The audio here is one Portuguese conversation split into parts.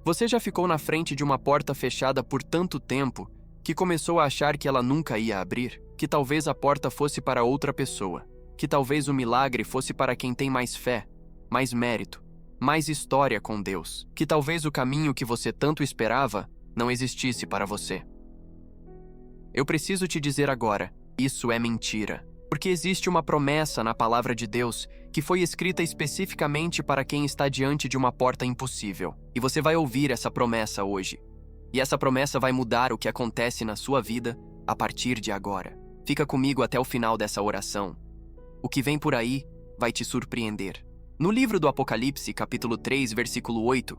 Você já ficou na frente de uma porta fechada por tanto tempo que começou a achar que ela nunca ia abrir? Que talvez a porta fosse para outra pessoa? Que talvez o milagre fosse para quem tem mais fé, mais mérito, mais história com Deus? Que talvez o caminho que você tanto esperava não existisse para você? Eu preciso te dizer agora, isso é mentira. Porque existe uma promessa na palavra de Deus que foi escrita especificamente para quem está diante de uma porta impossível. E você vai ouvir essa promessa hoje. E essa promessa vai mudar o que acontece na sua vida a partir de agora. Fica comigo até o final dessa oração. O que vem por aí vai te surpreender. No livro do Apocalipse, capítulo 3, versículo 8,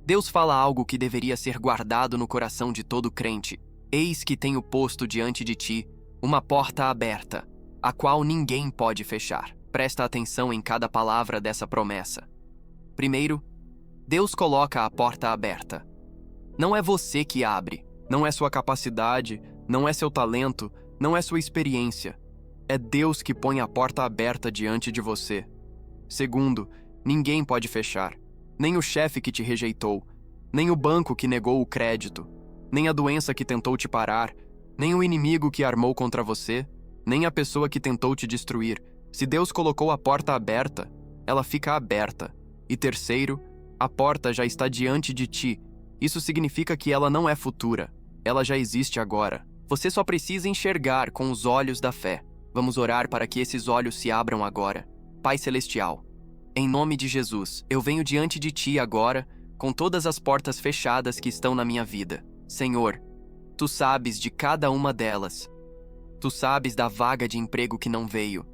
Deus fala algo que deveria ser guardado no coração de todo crente. Eis que tenho posto diante de ti uma porta aberta, a qual ninguém pode fechar. Presta atenção em cada palavra dessa promessa. Primeiro, Deus coloca a porta aberta. Não é você que abre, não é sua capacidade, não é seu talento, não é sua experiência. É Deus que põe a porta aberta diante de você. Segundo, ninguém pode fechar. Nem o chefe que te rejeitou, nem o banco que negou o crédito, nem a doença que tentou te parar, nem o inimigo que armou contra você, nem a pessoa que tentou te destruir. Se Deus colocou a porta aberta, ela fica aberta. E terceiro, a porta já está diante de ti. Isso significa que ela não é futura, ela já existe agora. Você só precisa enxergar com os olhos da fé. Vamos orar para que esses olhos se abram agora. Pai Celestial, em nome de Jesus, eu venho diante de ti agora, com todas as portas fechadas que estão na minha vida. Senhor, tu sabes de cada uma delas. Tu sabes da vaga de emprego que não veio.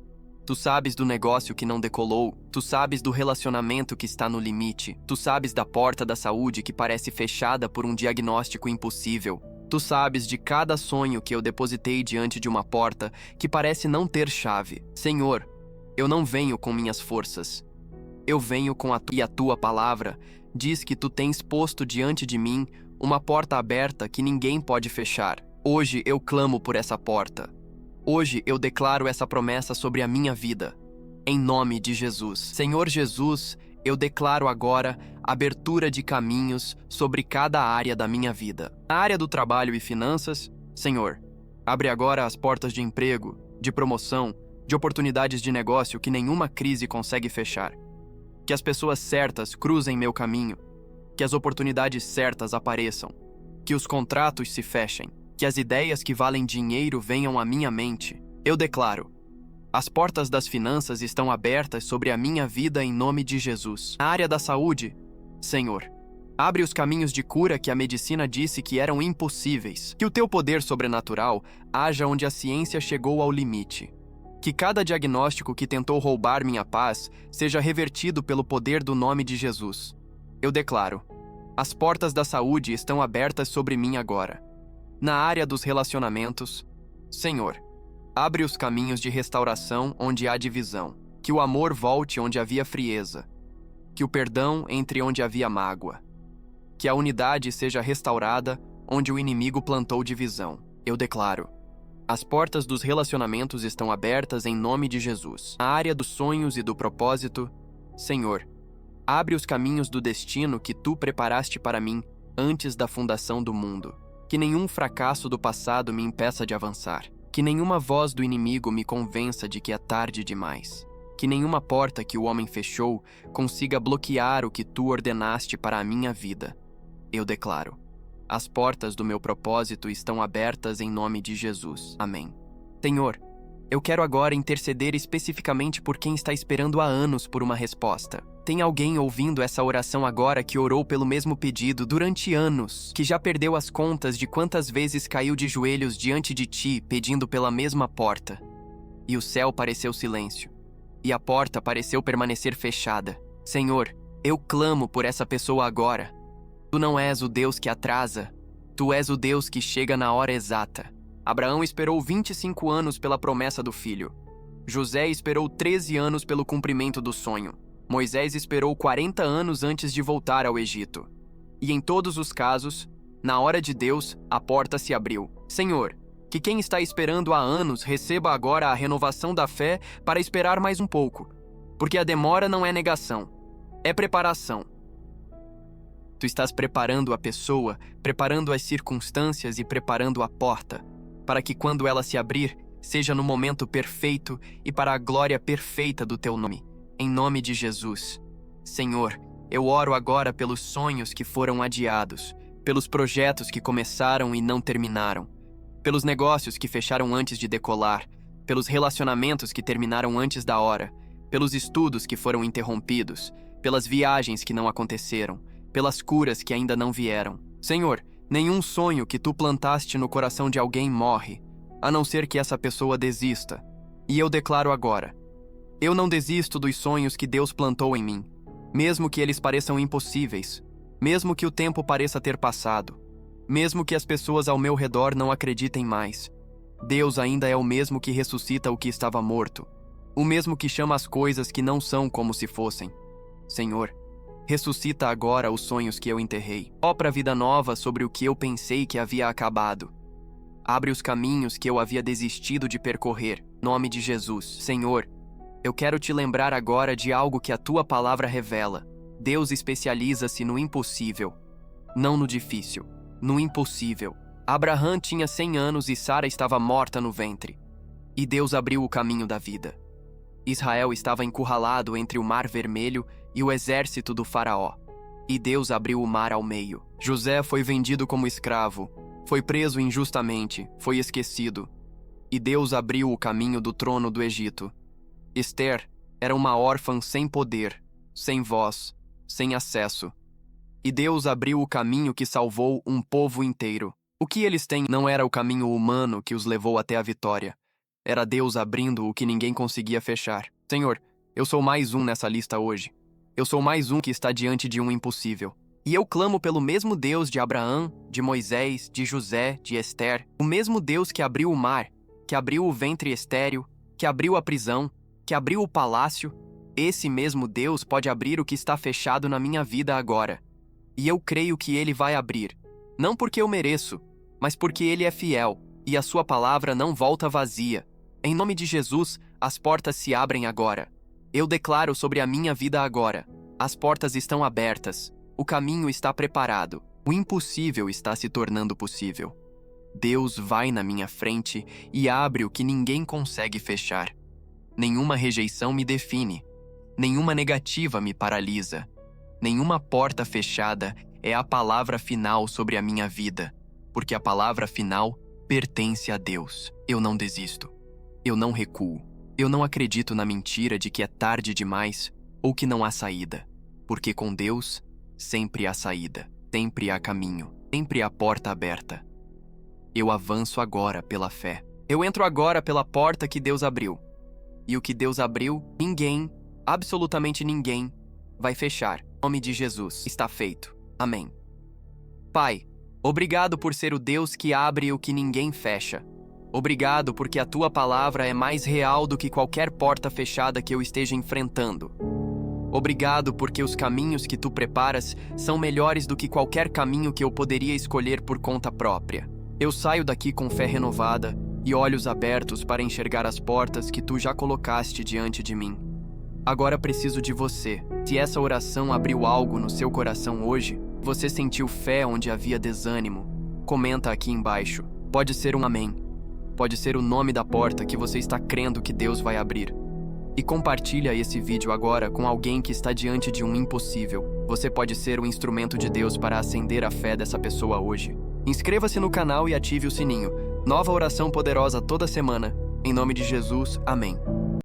Tu sabes do negócio que não decolou. Tu sabes do relacionamento que está no limite. Tu sabes da porta da saúde que parece fechada por um diagnóstico impossível. Tu sabes de cada sonho que eu depositei diante de uma porta que parece não ter chave. Senhor, eu não venho com minhas forças. Eu venho com a tua palavra diz que tu tens posto diante de mim uma porta aberta que ninguém pode fechar. Hoje eu clamo por essa porta. Hoje eu declaro essa promessa sobre a minha vida. Em nome de Jesus. Senhor Jesus, eu declaro agora abertura de caminhos sobre cada área da minha vida. Na área do trabalho e finanças, Senhor, abre agora as portas de emprego, de promoção, de oportunidades de negócio que nenhuma crise consegue fechar. Que as pessoas certas cruzem meu caminho. Que as oportunidades certas apareçam. Que os contratos se fechem. Que as ideias que valem dinheiro venham à minha mente. Eu declaro: as portas das finanças estão abertas sobre a minha vida em nome de Jesus. Na área da saúde, Senhor, abre os caminhos de cura que a medicina disse que eram impossíveis. Que o teu poder sobrenatural haja onde a ciência chegou ao limite. Que cada diagnóstico que tentou roubar minha paz seja revertido pelo poder do nome de Jesus. Eu declaro: as portas da saúde estão abertas sobre mim agora. Na área dos relacionamentos, Senhor, abre os caminhos de restauração onde há divisão. Que o amor volte onde havia frieza. Que o perdão entre onde havia mágoa. Que a unidade seja restaurada onde o inimigo plantou divisão. Eu declaro: as portas dos relacionamentos estão abertas em nome de Jesus. Na área dos sonhos e do propósito, Senhor, abre os caminhos do destino que tu preparaste para mim antes da fundação do mundo. Que nenhum fracasso do passado me impeça de avançar. Que nenhuma voz do inimigo me convença de que é tarde demais. Que nenhuma porta que o homem fechou consiga bloquear o que tu ordenaste para a minha vida. Eu declaro: as portas do meu propósito estão abertas em nome de Jesus. Amém. Senhor, eu quero agora interceder especificamente por quem está esperando há anos por uma resposta. Tem alguém ouvindo essa oração agora que orou pelo mesmo pedido durante anos, que já perdeu as contas de quantas vezes caiu de joelhos diante de ti pedindo pela mesma porta. E o céu pareceu silêncio, e a porta pareceu permanecer fechada. Senhor, eu clamo por essa pessoa agora. Tu não és o Deus que atrasa, tu és o Deus que chega na hora exata. Abraão esperou 25 anos pela promessa do filho. José esperou 13 anos pelo cumprimento do sonho. Moisés esperou 40 anos antes de voltar ao Egito. E em todos os casos, na hora de Deus, a porta se abriu. Senhor, que quem está esperando há anos receba agora a renovação da fé para esperar mais um pouco, porque a demora não é negação, é preparação. Tu estás preparando a pessoa, preparando as circunstâncias e preparando a porta, para que quando ela se abrir, seja no momento perfeito e para a glória perfeita do Teu nome. Em nome de Jesus. Senhor, eu oro agora pelos sonhos que foram adiados, pelos projetos que começaram e não terminaram, pelos negócios que fecharam antes de decolar, pelos relacionamentos que terminaram antes da hora, pelos estudos que foram interrompidos, pelas viagens que não aconteceram, pelas curas que ainda não vieram. Senhor, nenhum sonho que Tu plantaste no coração de alguém morre, a não ser que essa pessoa desista. E eu declaro agora: eu não desisto dos sonhos que Deus plantou em mim, mesmo que eles pareçam impossíveis, mesmo que o tempo pareça ter passado, mesmo que as pessoas ao meu redor não acreditem mais. Deus ainda é o mesmo que ressuscita o que estava morto, o mesmo que chama as coisas que não são como se fossem. Senhor, ressuscita agora os sonhos que eu enterrei. Sopra vida nova sobre o que eu pensei que havia acabado. Abre os caminhos que eu havia desistido de percorrer. Nome de Jesus. Senhor, eu quero te lembrar agora de algo que a Tua palavra revela. Deus especializa-se no impossível, não no difícil, no impossível. Abraão tinha 100 anos e Sara estava morta no ventre. E Deus abriu o caminho da vida. Israel estava encurralado entre o Mar Vermelho e o exército do faraó. E Deus abriu o mar ao meio. José foi vendido como escravo, foi preso injustamente, foi esquecido. E Deus abriu o caminho do trono do Egito. Ester era uma órfã sem poder, sem voz, sem acesso. E Deus abriu o caminho que salvou um povo inteiro. O que eles têm não era o caminho humano que os levou até a vitória. Era Deus abrindo o que ninguém conseguia fechar. Senhor, eu sou mais um nessa lista hoje. Eu sou mais um que está diante de um impossível. E eu clamo pelo mesmo Deus de Abraão, de Moisés, de José, de Ester, o mesmo Deus que abriu o mar, que abriu o ventre estéril, que abriu a prisão, que abriu o palácio. Esse mesmo Deus pode abrir o que está fechado na minha vida agora. E eu creio que Ele vai abrir. Não porque eu mereço, mas porque Ele é fiel, e a Sua palavra não volta vazia. Em nome de Jesus, as portas se abrem agora. Eu declaro sobre a minha vida agora. As portas estão abertas. O caminho está preparado. O impossível está se tornando possível. Deus vai na minha frente e abre o que ninguém consegue fechar. Nenhuma rejeição me define. Nenhuma negativa me paralisa. Nenhuma porta fechada é a palavra final sobre a minha vida, porque a palavra final pertence a Deus. Eu não desisto. Eu não recuo. Eu não acredito na mentira de que é tarde demais ou que não há saída, porque com Deus sempre há saída, sempre há caminho, sempre há porta aberta. Eu avanço agora pela fé. Eu entro agora pela porta que Deus abriu. E o que Deus abriu, ninguém, absolutamente ninguém, vai fechar. Em nome de Jesus, está feito. Amém. Pai, obrigado por ser o Deus que abre o que ninguém fecha. Obrigado porque a Tua palavra é mais real do que qualquer porta fechada que eu esteja enfrentando. Obrigado porque os caminhos que Tu preparas são melhores do que qualquer caminho que eu poderia escolher por conta própria. Eu saio daqui com fé renovada e olhos abertos para enxergar as portas que Tu já colocaste diante de mim. Agora preciso de você. Se essa oração abriu algo no seu coração hoje, você sentiu fé onde havia desânimo, comenta aqui embaixo. Pode ser um amém. Pode ser o nome da porta que você está crendo que Deus vai abrir. E compartilha esse vídeo agora com alguém que está diante de um impossível. Você pode ser o instrumento de Deus para acender a fé dessa pessoa hoje. Inscreva-se no canal e ative o sininho. Nova oração poderosa toda semana. Em nome de Jesus, amém.